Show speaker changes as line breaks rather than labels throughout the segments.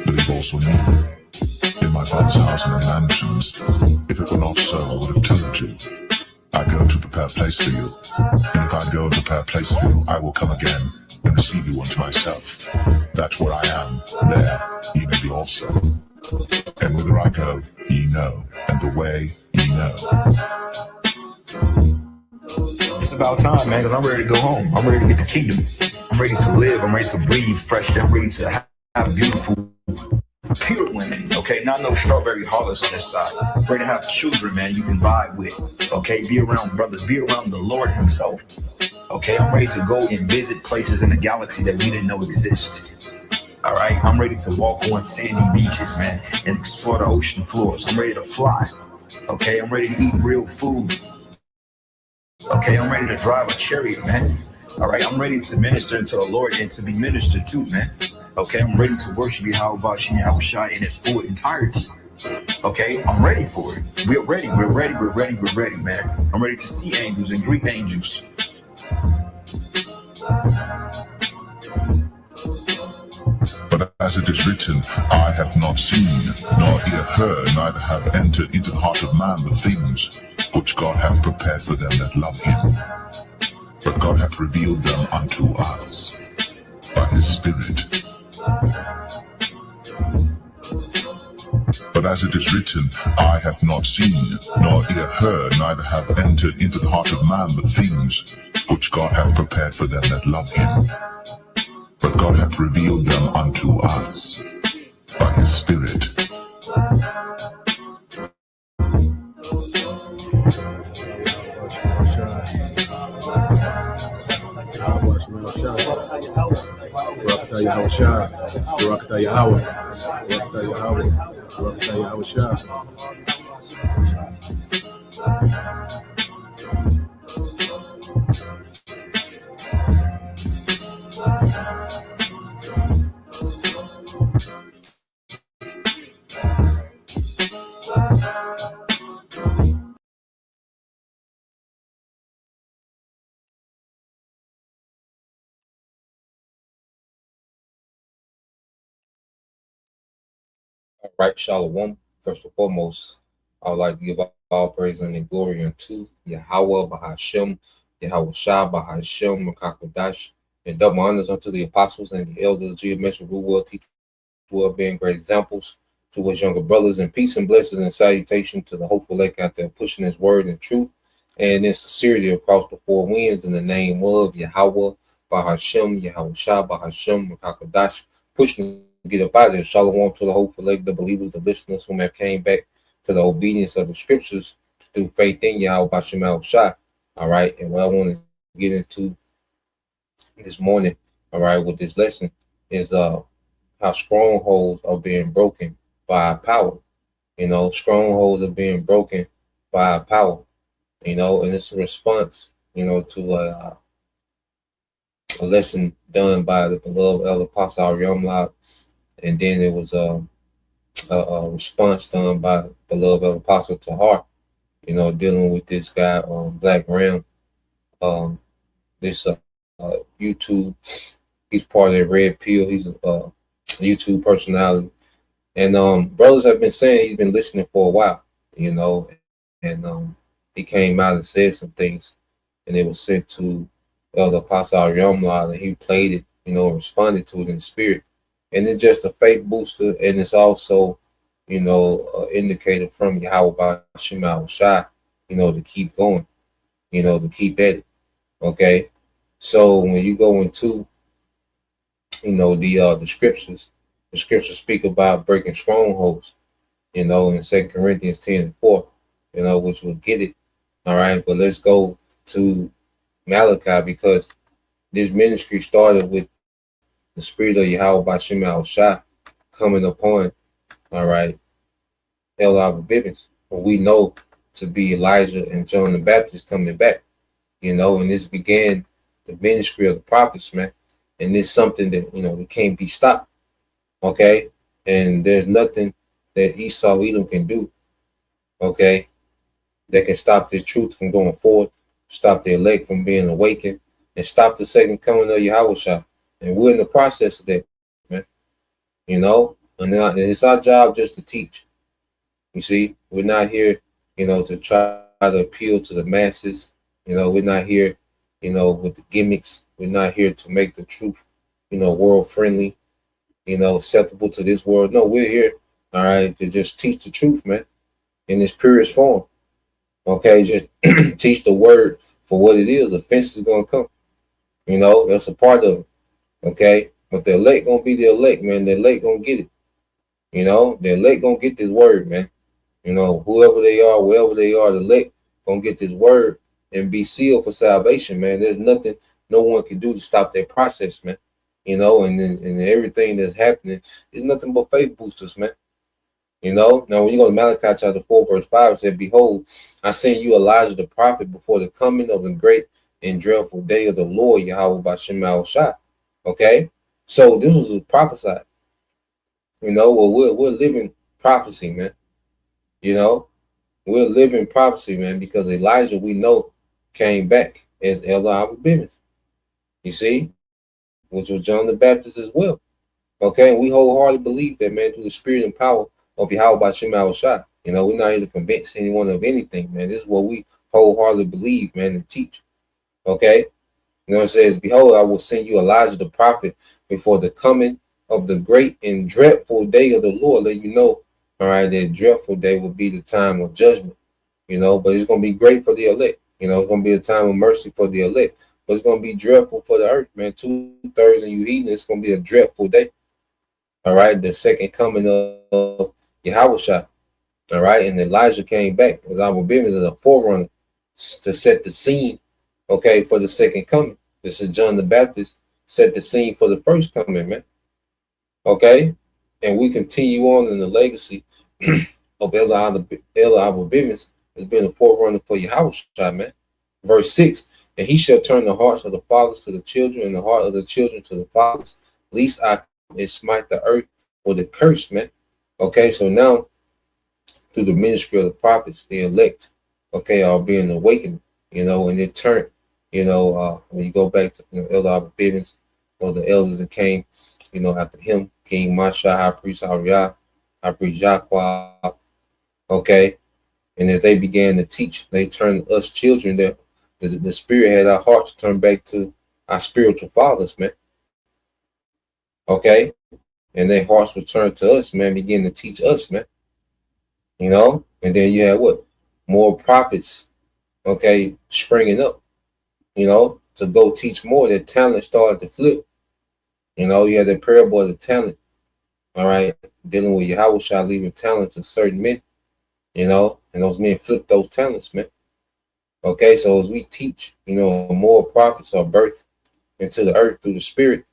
Believe also me. In my Father's house and in mansions. If it were not so, I would have told you. I go to prepare a place for you. And if I go and prepare a place for you, I will come again and receive you unto myself. That where I am, there ye may be also. And whither I go, ye know, and the way ye know.
It's about time, man, because I'm ready to go home. I'm ready to get the kingdom. I'm ready to live. I'm ready to breathe fresh. I'm ready to have beautiful, pure women, okay? Not no strawberry hollows on this side. I'm ready to have children, man, you can vibe with, okay? Be around brothers. Be around the Lord himself, okay? I'm ready to go and visit places in the galaxy that we didn't know exist. All right, I'm ready to walk on sandy beaches, man, and explore the ocean floors. I'm ready to fly, okay? I'm ready to eat real food. Okay, I'm ready to drive a chariot, man. All right, I'm ready to minister to the Lord and to be ministered to, man. Okay, I'm ready to worship Yahweh Shai in its full entirety. Okay, I'm ready for it. We're ready, man. I'm ready to see angels and greet angels.
But as it is written, I have not seen, nor ear heard, neither have entered into the heart of man the things which God hath prepared for them that love him. But God hath revealed them unto us by his Spirit. But as it is written, I have not seen, nor ear heard, neither have entered into the heart of man the things which God hath prepared for them that love him. But God hath revealed them unto us by his Spirit.
All right, Shalom. First and foremost, I would like to give all praise and glory unto Yahweh Bahashem, Yahweh Shah Bahashem, Makakodash, and double honors unto the apostles and the elders, geometric who will teach well, being great examples to his younger brothers, and peace and blessings and salutation to the hopeful elect out there pushing his word and truth and in sincerity across the four winds in the name of Yahweh Bahashem, Yahweh Shah Bahashem, Makakodash, pushing get up out of there. Shalom to the hopeful elect, the believers, the listeners who have came back to the obedience of the scriptures through faith in Yahweh Bashem Shah. All right, and what I want to get into this morning, all right, with this lesson is how strongholds are being broken by power. You know, strongholds are being broken by power. You know, and it's a response, you know, to a lesson done by the beloved Elder Apostle Aryamla. And then it was a response done by beloved Apostle Tahar, you know, dealing with this guy on Black Ram. This YouTube, he's part of the Red Pill. He's a YouTube personality, and brothers have been saying he's been listening for a while, you know, and he came out and said some things, and it was sent to Elder Apostle Aryamla, and he played it, you know, responded to it in the spirit. And it's just a faith booster, and it's also, you know, an indicator from Yahweh Bashem Shai, you know, to keep going, you know, to keep at it. Okay, so when you go into, you know, the scriptures speak about breaking strongholds, you know, in 2 Corinthians 10:4, you know, which will get it. All right, but let's go to Malachi, because this ministry started with the spirit of Yahweh Bashem Shai coming upon, all right, Eli Bibbins, who we know to be Elijah and John the Baptist coming back, you know, and this began the ministry of the prophets, man. And it's something that, you know, it can't be stopped, okay? And there's nothing that Esau Edom can do, okay, that can stop the truth from going forward, stop the elect from being awakened, and stop the second coming of Yahweh Shai. And we're in the process of that, man. You know, And it's our job just to teach. You see, we're not here, to try to appeal to the masses. We're not here, with the gimmicks. We're not here to make the truth, world friendly, acceptable to this world. No, we're here, all right, to just teach the truth, man, in its purest form. Okay, just teach the word for what it is. Offense is gonna come. That's a part of it. Okay, but the elect gonna be the elect, man. The elect gonna get it. The elect gonna get this word, man. Whoever they are, wherever they are, the elect gonna get this word and be sealed for salvation, man. There's nothing no one can do to stop that process, man. And everything that's happening is nothing but faith boosters, man. Now when you go to Malachi chapter 4, verse 5, it said, "Behold, I send you Elijah the prophet before the coming of the great and dreadful day of the Lord Yahweh by Shema Shai." Okay, so this was prophesied. Well, we're living prophecy, man. We're living prophecy, man, because Elijah, we know, came back as Elder Abba Bivens. You see, which was John the Baptist as well. Okay, and we wholeheartedly believe that, man, through the spirit and power of Yahweh by Shema Shai. We're not here to convince anyone of anything, man. This is what we wholeheartedly believe, man, and teach. Okay, it says, "Behold, I will send you Elijah the prophet before the coming of the great and dreadful day of the Lord." Let you know, all right, that dreadful day will be the time of judgment. But it's going to be great for the elect. It's going to be a time of mercy for the elect, but it's going to be dreadful for the earth, man. 2/3 of you heathen, it's going to be a dreadful day. All right, the second coming of Yahweh. All right, and Elijah came back as our business as a forerunner to set the scene, okay, for the second coming. This is John the Baptist set the scene for the first coming, man. Okay, and we continue on in the legacy of Abba Bivens has been a forerunner for Yahweh, man. Verse 6, "And he shall turn the hearts of the fathers to the children, and the heart of the children to the fathers, lest I and smite the earth with a curse," man. Okay, so now through the ministry of the prophets, the elect, okay, are being awakened, and it turned, when you go back to Elder Abba Bivens, or the elders that came, after him, King Masha, High Priest Ariah, High Priest Jaqua, okay, and as they began to teach, they turned us children that the Spirit had our hearts to turn back to our spiritual fathers, man. Okay, and their hearts were turned to us, man, begin to teach us, man. And then you had what? More prophets, okay, springing up, to go teach more. Their talent started to flip. You had the parable of the talent, all right, dealing with Yahweh Shai leaving talents to certain men, and those men flipped those talents, man. Okay, so as we teach, more prophets are birthed into the earth through the Spirit.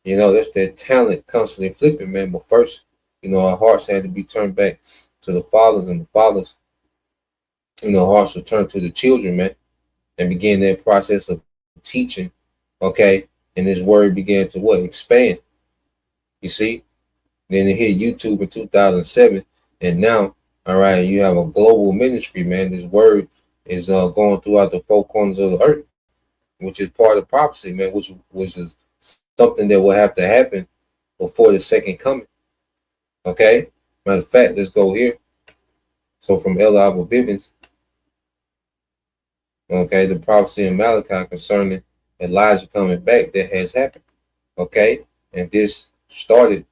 That's that talent constantly flipping, man. But first, our hearts had to be turned back to the fathers, and the fathers, hearts were turned to the children, man, and began that process of teaching, okay, and this word began to what? Expand. You see? Then it hit YouTube in 2007, and now, all right, you have a global ministry, man. This word is going throughout the four corners of the earth, which is part of prophecy, man, which is something that will have to happen before the second coming. Okay? Matter of fact, let's go here. So from Elder Abba Bivens, okay, the prophecy in Malachi concerning Elijah coming back, that has happened. Okay? And this started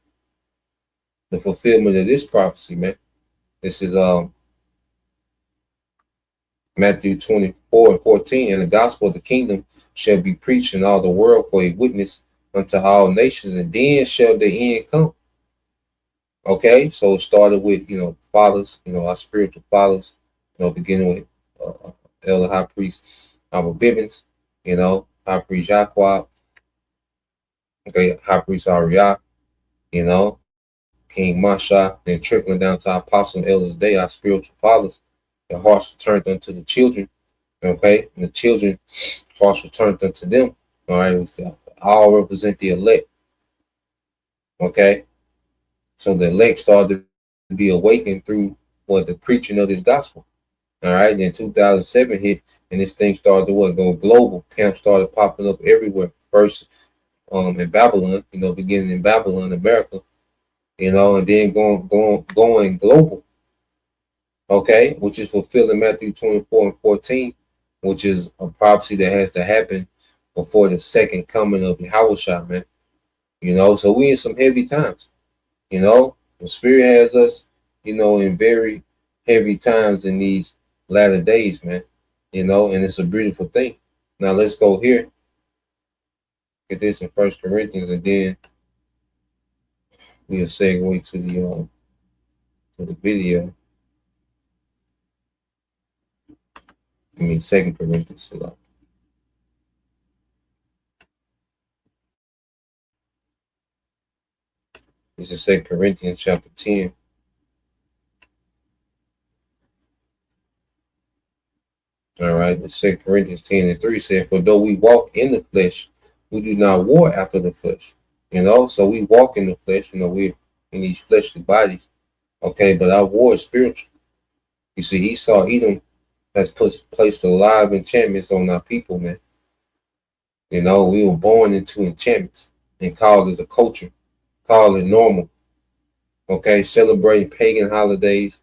the fulfillment of this prophecy, man. This is Matthew 24:14, "And the gospel of the kingdom shall be preached in all the world for a witness unto all nations, and then shall the end come." Okay, so it started with fathers, our spiritual fathers, beginning with Elder High Priest Abba Bivens, High Priest Jaqua, okay, High Priest Ariah, King Masha, then trickling down to our apostles and elders today, our spiritual fathers. The hearts were turned unto the children, okay, and the children hearts were turned unto them. All right, which all represent the elect. Okay, so the elect started to be awakened through the preaching of this gospel. All right, then 2007 hit, and this thing started to go global. Camps started popping up everywhere. First, in Babylon, beginning in Babylon, America, and then going global, okay, which is fulfilling Matthew 24:14, which is a prophecy that has to happen before the second coming of Yahushua, man. So we in some heavy times. The Spirit has us, in very heavy times in these latter days, man. And it's a beautiful thing. Now let's go here, get this in First Corinthians, and then we'll segue to the video. Second Corinthians. This is Second Corinthians chapter 10. All right, the 2 Corinthians 10:3 said, "For though we walk in the flesh, we do not war after the flesh." So we walk in the flesh, we're in these fleshly bodies, okay, but our war is spiritual. You see, Esau, Edom has placed a lot of enchantments on our people, man. We were born into enchantments and called it a culture, call it normal, okay, celebrating pagan holidays,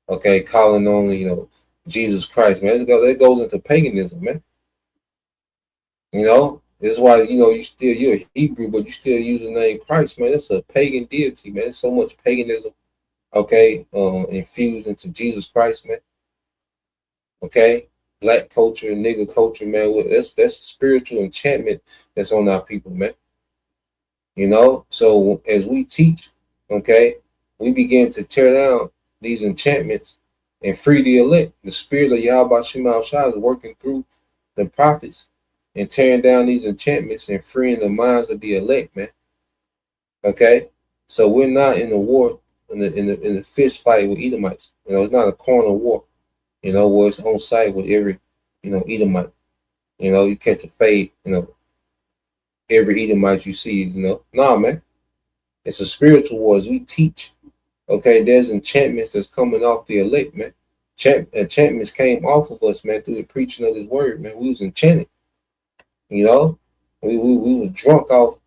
okay, calling on, Jesus Christ, man. That goes into paganism, man. This is why, you're a Hebrew, but you still use the name Christ, man. It's a pagan deity, man. There's so much paganism, okay, infused into Jesus Christ, man. Okay, black culture, nigga culture, man. That's a spiritual enchantment that's on our people, man. So as we teach, okay, we begin to tear down these enchantments and free the elect. The spirit of Yahweh Shema Shah is working through the prophets and tearing down these enchantments and freeing the minds of the elect, man. Okay, so we're not in a war, in the fist fight with Edomites. It's not a corner war. Where it's on site with every, Edomite. You catch a fade, every Edomite you see, Nah, man. It's a spiritual war as we teach. Okay, there's enchantments that's coming off the elect, man. Enchantments came off of us, man, through the preaching of his word, man. We was enchanted. We was drunk off,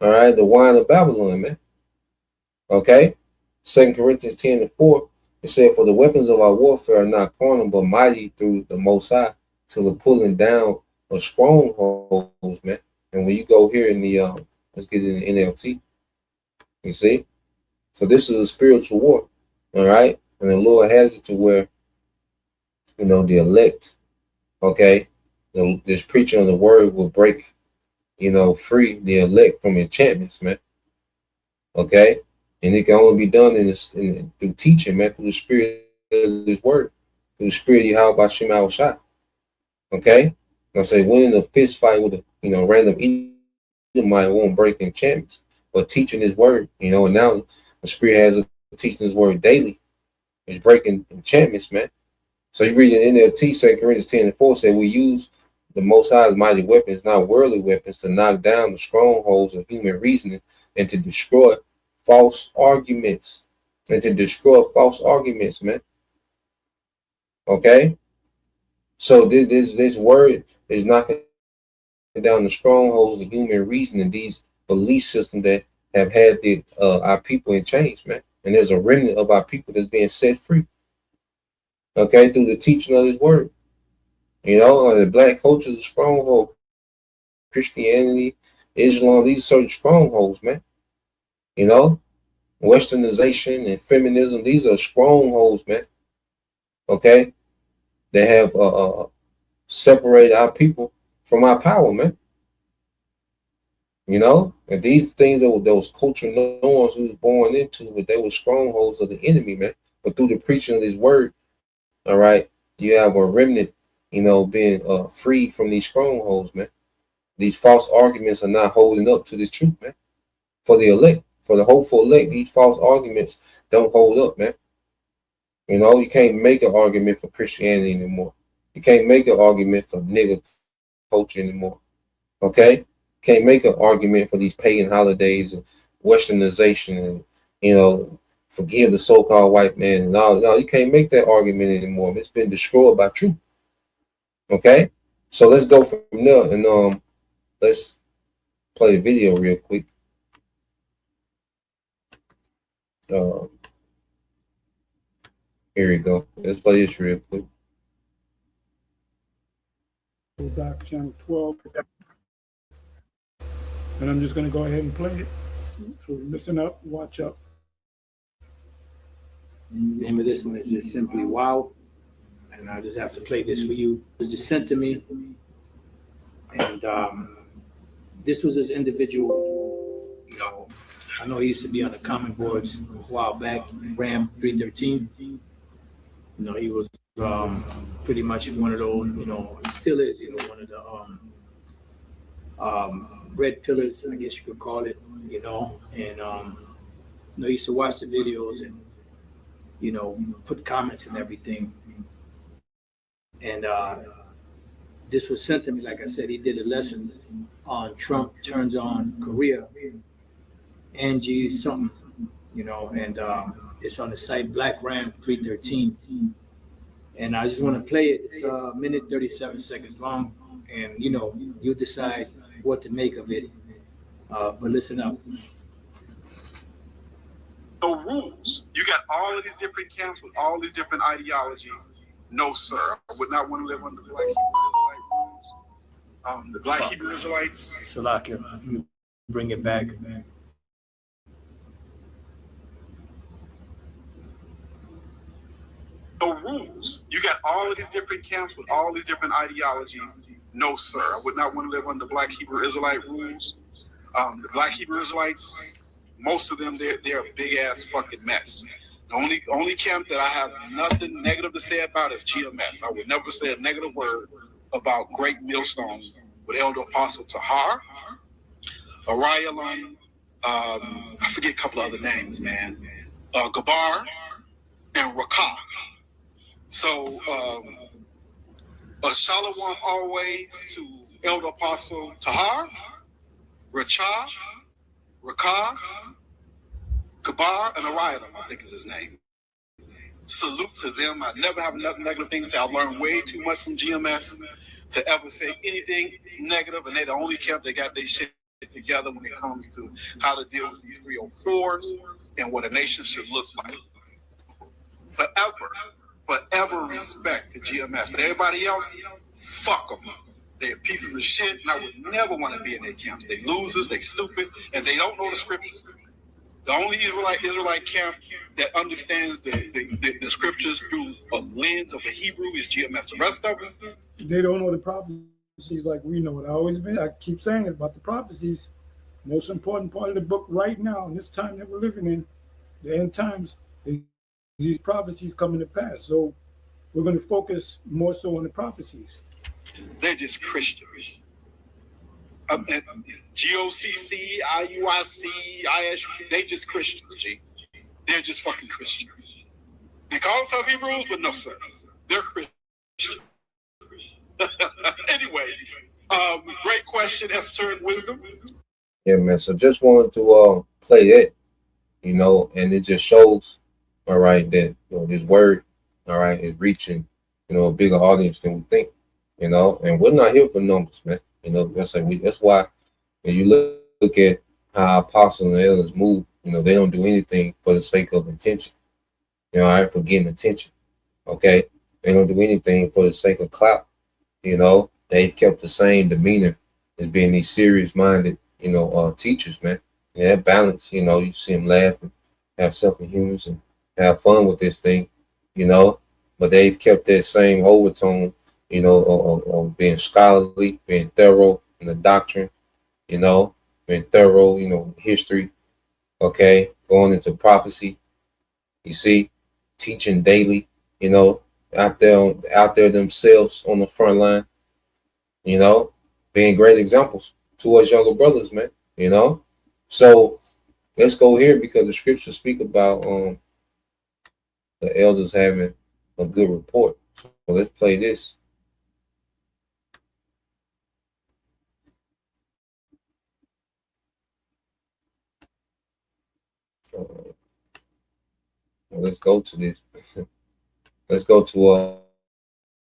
all right, the wine of Babylon, man. Okay? 2 Corinthians 10:4. It said, "For the weapons of our warfare are not carnal, but mighty through the Most High to the pulling down of strongholds," man. And when you go here in the, let's get in the NLT, you see? So this is a spiritual war, all right? And the Lord has it to where, the elect, okay, this preaching of the word will break, free the elect from enchantments, man. Okay? And it can only be done through teaching, man, through the spirit of this word, through the spirit of Yahweh Shema Shah. Okay? I say, winning a fist fight with a random Edomite won't break enchantments, but teaching his word, and now the spirit has us teaching his word daily. It's breaking enchantments, man. So you read in NLT, 2 Corinthians 10:4 say, "We use the Most High's mighty weapons, not worldly weapons, to knock down the strongholds of human reasoning and to destroy false arguments." Man. Okay? So this word is knocking down the strongholds of human reasoning, these belief systems that have had our people in chains, man. And there's a remnant of our people that's being set free. Okay, through the teaching of his word. The black culture is a stronghold. Christianity, Islam, these are certain strongholds, man. Westernization and feminism, these are strongholds, man. Okay, they have separated our people from our power, man. And these things that were those cultural norms we was born into, but they were strongholds of the enemy, man. But through the preaching of his word, all right, you have a remnant, being freed from these strongholds, man. These false arguments are not holding up to the truth, man. For the elect, for the hopeful elect, these false arguments don't hold up, man. You can't make an argument for Christianity anymore. You can't make an argument for nigger culture anymore. Okay? Can't make an argument for these pagan holidays and westernization and, forgive the so-called white man. No, you can't make that argument anymore. It's been destroyed by truth. Okay? So let's go from there and let's play a video real quick. Uh, here we go. Let's play this real quick.
Doc channel 12, and I'm just going to go ahead and play it. So listen up, watch up.
The name of this one is just simply Wow, and I just have to play this for you. It was just sent to me, and this was this individual. You know, I know he used to be on the comment boards a while back. Ram 313. You know, he was pretty much one of those. You know, he still is. You know, one of the red pillars, I guess you could call it. You know, and you know, I used to watch the videos and, you know, put comments and everything. And this was sent to me, like I said, he did a lesson on Trump turns on Korea, Angie something, you know, and it's on the site Black Ram 313. And I just want to play it. It's a minute 37 seconds long, and you know, you decide what to make of it. But listen up.
No rules. You got all of these different camps with all these different ideologies. No, sir. I would not want to live under the Black Hebrew Israelite rules. The Black Hebrew Israelites.
Salakia, let me bring it back.
No rules. You got all of these different camps with all these different ideologies. No, sir. I would not want to live under Black Hebrew Israelite rules. The Black Hebrew Israelites, most of them, they're a big ass fucking mess. The only camp that I have nothing negative to say about is GMS. I would never say a negative word about Great Millstone with Elder Apostle Tahar, Arielon, I forget a couple of other names, man. Gabar and Rakah. So a shalom always to Elder Apostle Tahar, Rakah, Kabar, and Ariel, I think is his name. Salute to them. I never have nothing negative things to say. I've learned way too much from GMS to ever say anything negative, and they're the only camp that got their shit together when it comes to how to deal with these 304s and what a nation should look like. Forever respect to GMS. But everybody else, fuck them. They're pieces of shit, and I would never want to be in their camps. They losers, they stupid, and they don't know the scriptures. The only Israelite camp that understands the scriptures through a lens of a Hebrew is GMS. The rest of us,
They don't know the prophecies like we know it. I keep saying it about the prophecies. Most important part of the book right now, in this time that we're living in, the end times, is these prophecies coming to pass. So we're going to focus more so on the prophecies.
they're just Christians. GOCC, IUIC, ISU, they just Christians, G. They're just fucking Christians. They call themselves Hebrews, but no, sir. They're Christians. Anyway, great question, Esther and Wisdom.
Yeah, man. So just wanted to play that, you know, and it just shows, all right, that, you know, this word, all right, is reaching, you know, a bigger audience than we think, you know, and we're not here for numbers, man. You know, that's why when you look at how apostles and elders move, you know, they don't do anything for the sake of attention, you know, all right, for getting attention, okay? They don't do anything for the sake of clout, you know. They've kept the same demeanor as being these serious-minded, you know, teachers, man. Yeah, balance, you know, you see them laugh and have something humorous and have fun with this thing, you know, but they've kept that same overtone, you know, of being scholarly, being thorough in the doctrine, you know, being thorough, you know, history, okay, going into prophecy, you see, teaching daily, you know, out there themselves on the front line, you know, being great examples to us younger brothers, man, you know. So let's go here because the scriptures speak about the elders having a good report. So let's play this. Let's go to this. Let's go to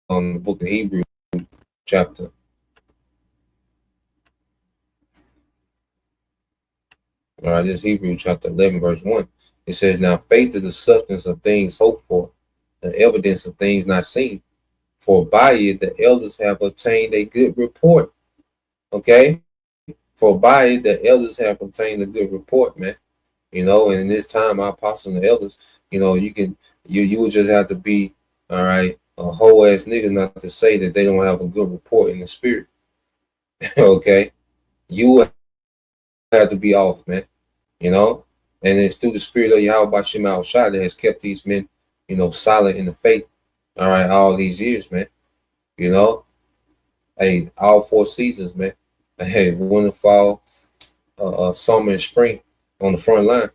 the book of Hebrews, chapter. All right, this Hebrews chapter 11, verse 1. It says, now faith is the substance of things hoped for, the evidence of things not seen. For by it the elders have obtained a good report. Okay? For by it the elders have obtained a good report, man. You know, and in this time, our apostles and the elders, you know, you would just have to be, all right, a whole ass nigga not to say that they don't have a good report in the spirit. Okay? You would have to be off, man. You know? And it's through the spirit of Yahweh Shema Shai that has kept these men, you know, solid in the faith, all right, all these years, man. You know? Hey, all 4 seasons, man. Hey, winter, fall, summer, and spring on the front line.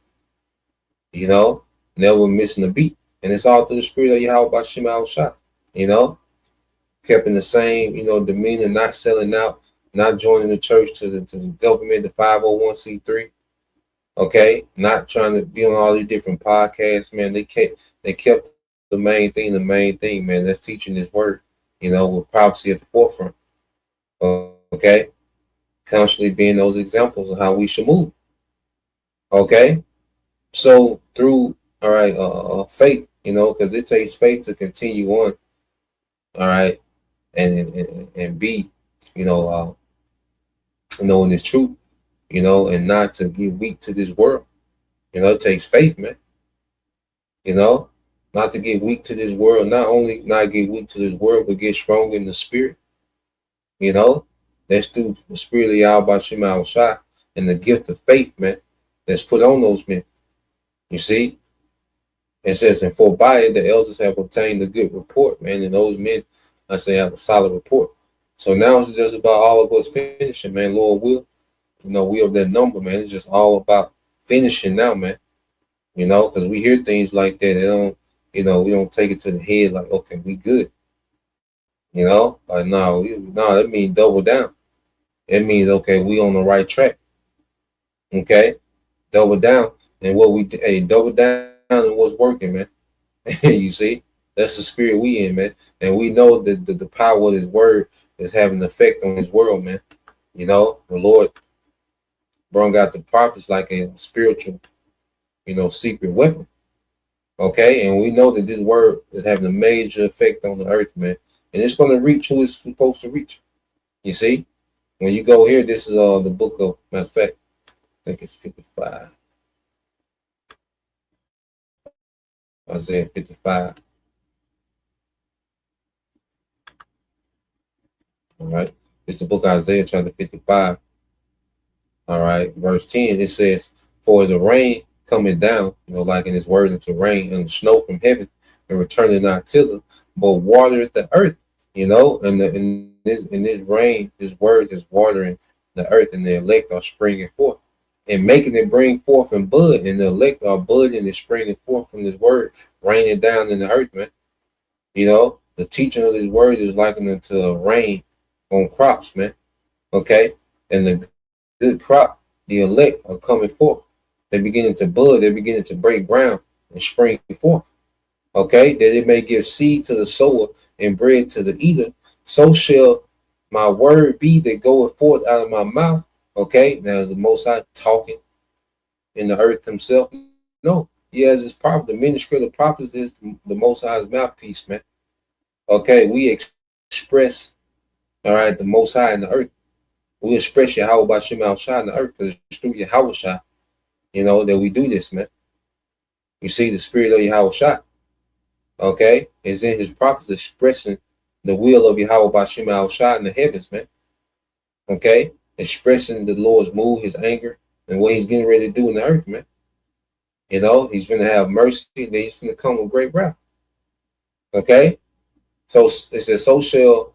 You know? Never missing a beat. And it's all through the spirit of Yahweh Shema Shai. You know? Kept in the same, you know, demeanor, not selling out, not joining the church to the government, the 501c3. Okay, not trying to be on all these different podcasts, man. They kept the main thing, man. That's teaching this word, you know, with prophecy at the forefront. Okay, constantly being those examples of how we should move. Okay, so through faith, you know, because it takes faith to continue on. All right, and be, you know, knowing this truth. You know, and not to get weak to this world. You know, it takes faith, man. You know, not to get weak to this world. Not only not get weak to this world, but get strong in the spirit. You know, that's through the spirit of Yahweh Shema Shai and the gift of faith, man, that's put on those men. You see? It says, and for by it the elders have obtained a good report, man, and those men, I say, have a solid report. So now it's just about all of us finishing, man. Lord will. You know, we of that number, man. It's just all about finishing now, man. You know, because we hear things like that. They don't, you know, we don't take it to the head like, okay, we good. You know, like, no, that means double down. It means, okay, we on the right track. Okay, double down. And what we, double down and what's working, man. You see, that's the spirit we in, man. And we know that the power of his word is having an effect on this world, man. You know, the Lord brought out the prophets like a spiritual, you know, secret weapon. Okay, and we know that this word is having a major effect on the earth, man. And it's going to reach who it's supposed to reach. You see, when you go here, this is the book of, matter of fact, I think it's 55. Isaiah 55. All right, it's the book of Isaiah chapter 55. All right, verse 10, it says, for the rain coming down, you know, like in his word, into rain and snow from heaven, and returning not thither, but watereth the earth, you know, and in this rain, his word is watering the earth, and the elect are springing forth and making it bring forth and bud, and the elect are budding and springing forth from this word, raining down in the earth, man. You know, the teaching of this word is likened to rain on crops, man. Okay, and the good crop, the elect are coming forth. They're beginning to bud, they're beginning to break ground and spring forth. Okay, that it may give seed to the sower and bread to the eater. So shall my word be that goeth forth out of my mouth. Okay, now is the Most High talking in the earth himself? No, he has his prophet. The ministry of the prophets is the Most High's mouthpiece, man. Okay, we express, all right, the Most High in the earth. We express Yahweh by Shema Shai in the earth, because it's through Yahweh Shai, you know, that we do this, man. You see, the spirit of Yahweh Shai, okay, is in his prophets expressing the will of Yahweh by Shema Shai in the heavens, man. Okay, expressing the Lord's mood, his anger, and what he's getting ready to do in the earth, man. You know, he's going to have mercy, and then he's going to come with great wrath. Okay, so it says, so shall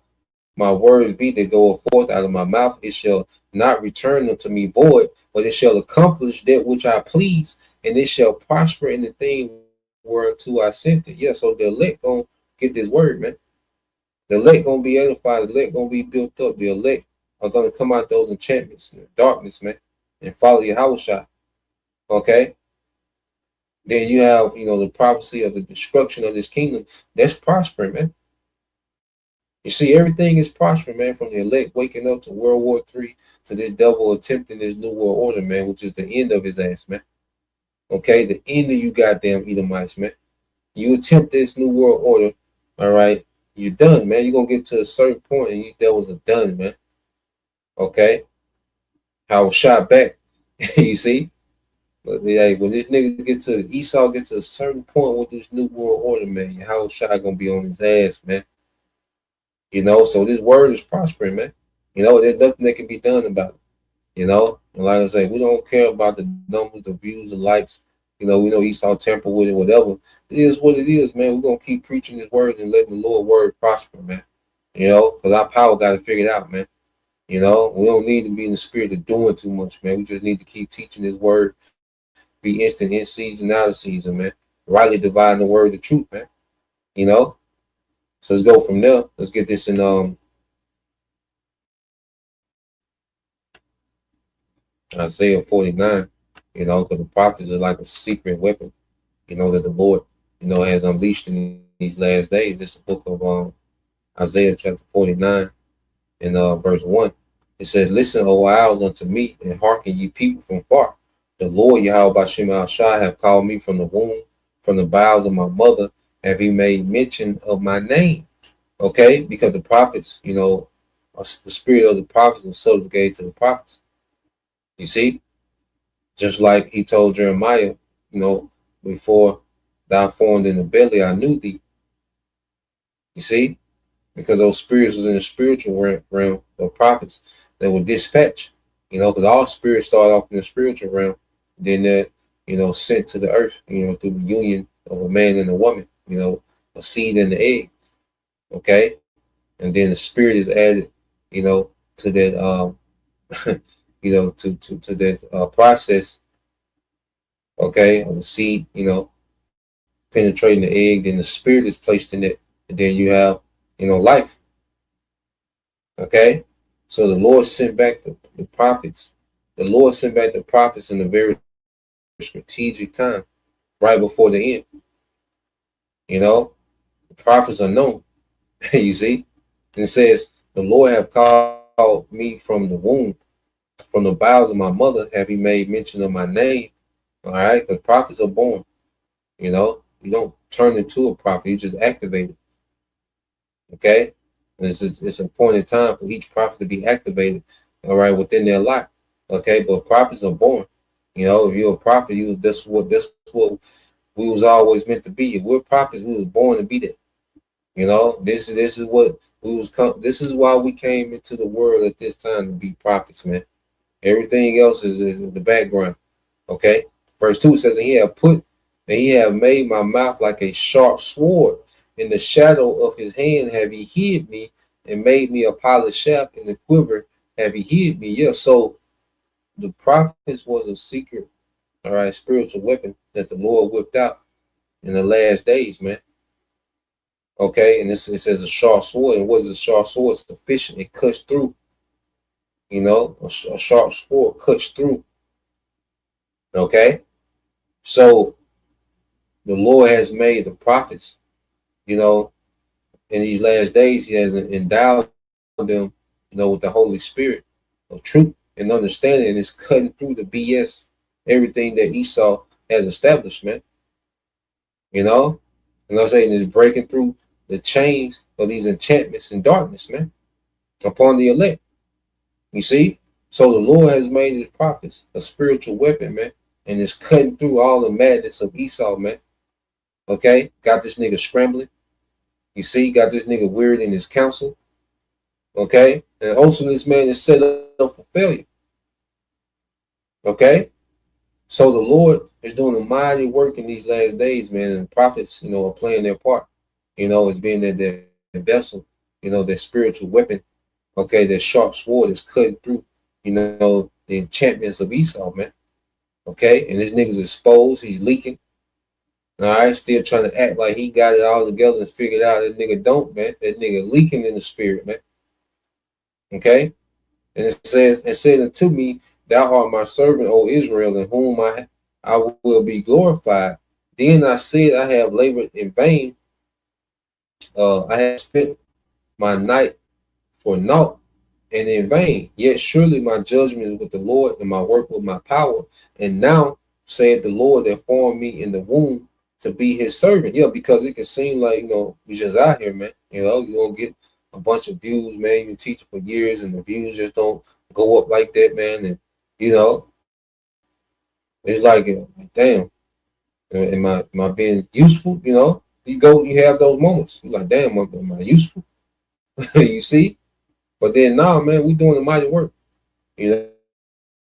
my words be that go forth out of my mouth. It shall not return unto me void, but it shall accomplish that which I please, and it shall prosper in the thing whereunto I sent it. Yeah, so the elect gonna get this word, man. The elect gonna be edified. The elect gonna be built up. The elect are gonna come out those enchantments and darkness, man, and follow Yahweh Shai. Okay. Then you have, you know, the prophecy of the destruction of this kingdom. That's prospering, man. You see, everything is prospering, man, from the elect waking up to World War III to this devil attempting this new world order, man, which is the end of his ass, man. Okay, the end of you goddamn Edomites, man. You attempt this new world order, all right, you're done, man. You're gonna get to a certain point and you devils are done, man. Okay? I was shot back. You see? But yeah, when this nigga get to Esau get to a certain point with this new world order, man, how Shai gonna be on his ass, man? You know, so this word is prospering, man. You know, there's nothing that can be done about it. You know, and like I say, we don't care about the numbers, the views, the likes. You know, we know Esau temper with it, whatever. It is what it is, man. We're gonna keep preaching this word and letting the Lord word prosper, man. You know, because our power got to figure it out, man. You know, we don't need to be in the spirit of doing too much, man. We just need to keep teaching this word, be instant in season, out of season, man. Rightly dividing the word of truth, man. You know, so let's go from there. Let's get this in Isaiah 49. You know, because the prophets are like a secret weapon. You know that the Lord, you know, has unleashed in these last days. It's the book of Isaiah chapter 49 and verse 1. It says, "Listen, O isles, unto me, and hearken, ye people from far. The Lord Yahweh Bashem Al-Shai have called me from the womb, from the bowels of my mother, have he made mention of my name." Okay, because the prophets, you know, the spirit of the prophets is subjugated to the prophets. You see, just like he told Jeremiah, you know, before thou formed in the belly, I knew thee. You see, because those spirits was in the spiritual realm of prophets that were dispatched, you know, because all spirits start off in the spiritual realm, then they're, you know, sent to the earth, you know, through the union of a man and a woman, you know, a seed and the egg, okay, and then the spirit is added, you know, to that, you know, to that process, okay, of the seed, you know, penetrating the egg, then the spirit is placed in it, and then you have, you know, life. Okay, so the Lord sent back the prophets. The Lord sent back the prophets in a very strategic time, right before the end. You know, the prophets are known. You see, and it says, "The Lord have called me from the womb, from the bowels of my mother. Have he made mention of my name?" All right, the prophets are born. You know, you don't turn into a prophet; you just activate it. Okay, and it's a point in time for each prophet to be activated. All right, within their life. Okay, but prophets are born. You know, if you're a prophet, that's what we was always meant to be. If we're prophets, we was born to be that. You know, this is what we was this is why we came into the world at this time, to be prophets, man. Everything else is in the background. Okay, verse 2 says, and he have made my mouth like a sharp sword. In the shadow of his hand have he hid me, and made me a polished shaft. In the quiver have he hid me. Yeah, so the prophets was a secret, all right, spiritual weapon that the Lord whipped out in the last days, man. Okay, and it says a sharp sword. And what is a sharp sword? It's efficient. It cuts through. You know, a sharp sword cuts through. Okay, so the Lord has made the prophets, you know, in these last days, he has endowed them, you know, with the Holy Spirit of truth and understanding, and it's cutting through the BS, everything that Esau has established, man. You know, and I'm saying it's breaking through the chains of these enchantments and darkness, man, upon the elect. You see, so the Lord has made his prophets a spiritual weapon, man, and it's cutting through all the madness of Esau, man. Okay, got this nigga scrambling. You see, got this nigga weird in his counsel. Okay, and ultimately this man is set up for failure. Okay, so the Lord is doing a mighty work in these last days, man, and the prophets, you know, are playing their part. You know, as being that vessel, you know, that spiritual weapon. Okay, that sharp sword is cutting through, you know, the enchantments of Esau, man. Okay, and this nigga's exposed. He's leaking. All right, still trying to act like he got it all together and figured out. That nigga don't, man. That nigga leaking in the spirit, man. Okay, and it says, and said unto me, thou art my servant, O Israel, in whom I will be glorified. Then I said, I have labored in vain. I have spent my night for naught and in vain. Yet surely my judgment is with the Lord, and my work with my power. And now said the Lord that formed me in the womb to be his servant. Yeah, because it can seem like, we just out here, man. You don't get a bunch of views, man. You've been teaching for years and the views just don't go up like that, man. And, it's like, damn, am I being useful? You have those moments. You're like, damn, am I useful? You see? But then now, man, we doing the mighty work,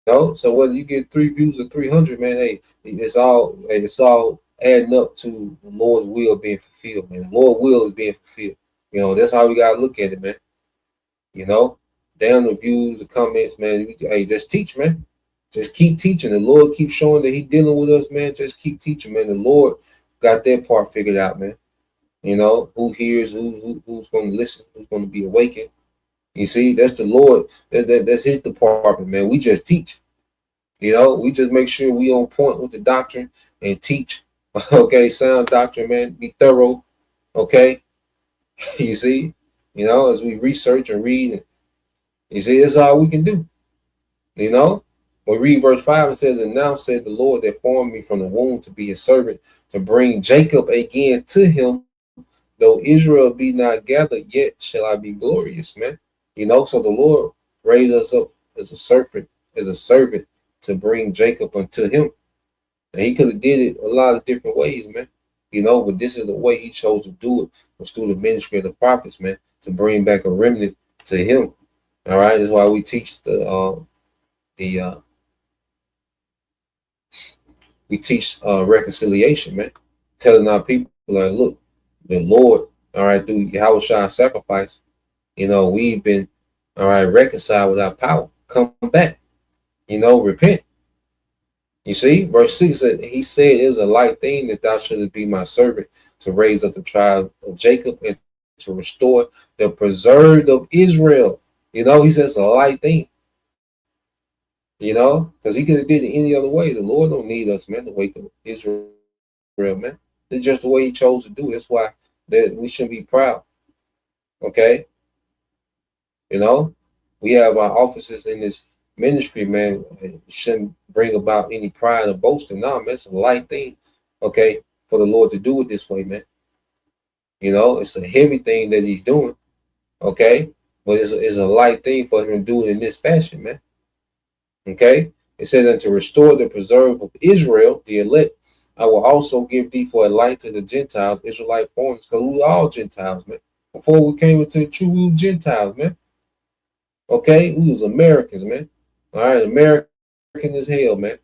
So whether you get 3 views or 300, man, hey, it's all adding up to the Lord's will being fulfilled, man. The Lord's will is being fulfilled. That's how we gotta look at it, man. Down the views, the comments, man. Hey, just teach, man. Just keep teaching. The Lord keeps showing that He dealing with us, man. Just keep teaching, man. The Lord got that part figured out, man. Who hears, who's going to listen, who's going to be awakened. You see, that's the Lord. That's His department, man. We just teach. We just make sure we on point with the doctrine and teach. Okay, sound doctrine, man. Be thorough. Okay, you see, as we research and read, and you see, that's all we can do. We read verse 5, it says, and now said the Lord that formed me from the womb to be his servant, to bring Jacob again to him, though Israel be not gathered, yet shall I be glorious, man. So the Lord raised us up as a servant to bring Jacob unto him. And he could have did it a lot of different ways, man. But this is the way he chose to do it, was through the ministry of the prophets, man, to bring back a remnant to him. All right, that's why we teach reconciliation, man. Telling our people, like, look, the Lord, all right, through Yahushua's sacrifice, we've been, all right, reconciled with our power. Come back, repent. You see, verse 6 said, he said, it is a light thing that thou shouldest be my servant to raise up the tribe of Jacob and to restore the preserved of Israel. He says a light thing. Because he could have did it any other way. The Lord don't need us, man, to wake up Israel, man. It's just the way he chose to do it. That's why that we shouldn't be proud. Okay? We have our offices in this ministry, man. It shouldn't bring about any pride or boasting. No, man, it's a light thing, okay, for the Lord to do it this way, man. It's a heavy thing that he's doing, okay? But it's a light thing for him to do it in this fashion, man. Okay, it says, and to restore the preserve of Israel, the elect, I will also give thee for a light to the Gentiles, Israelite foreigners, because we were all Gentiles, man. Before we came into the truth, we were Gentiles, man. Okay, we was Americans, man. All right, American as hell, man.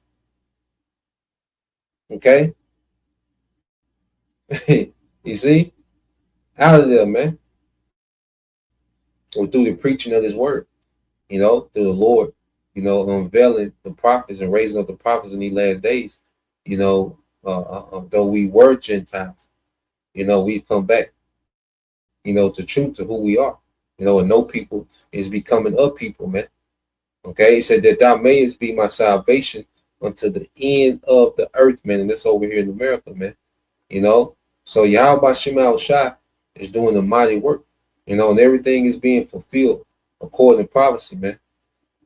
Okay, you see, out of there, man. Or through the preaching of His word, through the Lord. Unveiling the prophets and raising up the prophets in these last days, though we were Gentiles, we've come back, to truth, to who we are, and no people is becoming a people, man. Okay, he said that thou mayest be my salvation unto the end of the earth, man. And that's over here in America, man. So Yahweh Shema Shai is doing the mighty work, and everything is being fulfilled according to prophecy, man.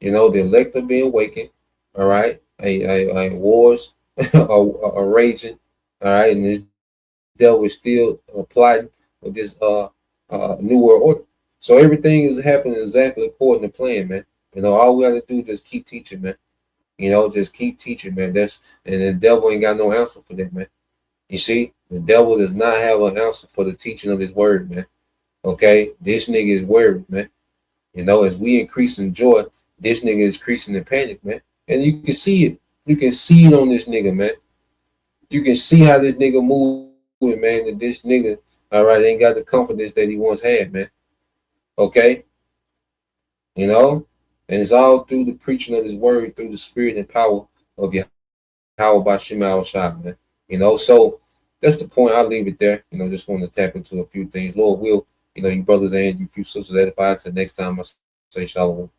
The elect are being awakened, all right? A wars are raging, all right? And this devil is still plotting with this new world order. So everything is happening exactly according to plan, man. All we have to do is just keep teaching, man. Just keep teaching, man. And the devil ain't got no answer for that, man. You see, the devil does not have an answer for the teaching of his word, man. Okay, this nigga is worried, man. As we increase in joy, this nigga is increasing in panic, man. And you can see it. You can see it on this nigga, man. You can see how this nigga moving, man. That this nigga, all right, ain't got the confidence that he once had, man. Okay? And it's all through the preaching of his word, through the spirit and power of Yahweh by Shema Shai, man. So that's the point. I'll leave it there. Just want to tap into a few things. Lord will, you brothers and you few sisters edified. Till next time, I say shalom.